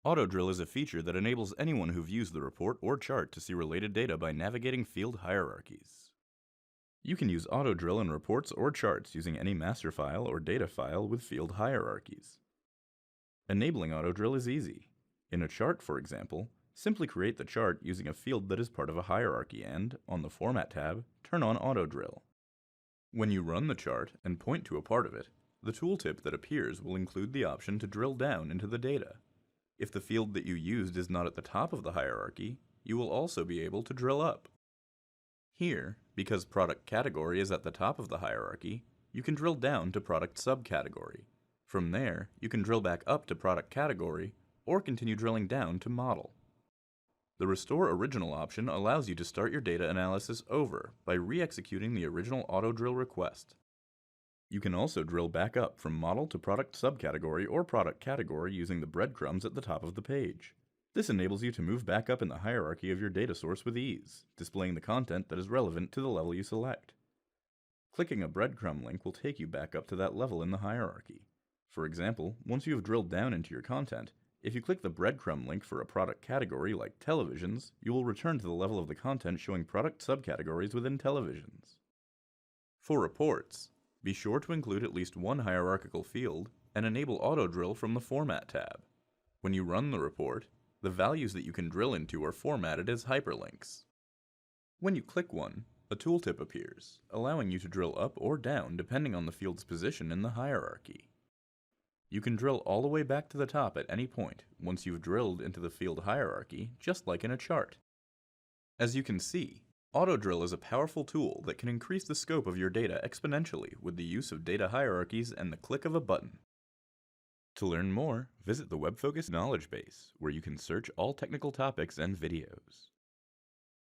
AutoDrill is a feature that enables anyone who views the report or chart to see related data by navigating field hierarchies. You can use AutoDrill in reports or charts using any master file or data file with field hierarchies. Enabling AutoDrill is easy. In a chart, for example, simply create the chart using a field that is part of a hierarchy and, on the Format tab, turn on AutoDrill. When you run the chart and point to a part of it, the tooltip that appears will include the option to drill down into the data. If the field that you used is not at the top of the hierarchy, you will also be able to drill up. Here, because product category is at the top of the hierarchy, you can drill down to product subcategory. From there, you can drill back up to product category, or continue drilling down to model. The Restore Original option allows you to start your data analysis over by re-executing the original AutoDrill request. You can also drill back up from model to product subcategory or product category using the breadcrumbs at the top of the page. This enables you to move back up in the hierarchy of your data source with ease, displaying the content that is relevant to the level you select. Clicking a breadcrumb link will take you back up to that level in the hierarchy. For example, once you have drilled down into your content, if you click the breadcrumb link for a product category like televisions, you will return to the level of the content showing product subcategories within televisions. For reports, be sure to include at least one hierarchical field and enable AutoDrill from the Format tab. When you run the report, the values that you can drill into are formatted as hyperlinks. When you click one, a tooltip appears, allowing you to drill up or down depending on the field's position in the hierarchy. You can drill all the way back to the top at any point once you've drilled into the field hierarchy, just like in a chart. As you can see, AutoDrill is a powerful tool that can increase the scope of your data exponentially with the use of data hierarchies and the click of a button. To learn more, visit the WebFocus knowledge base, where you can search all technical topics and videos.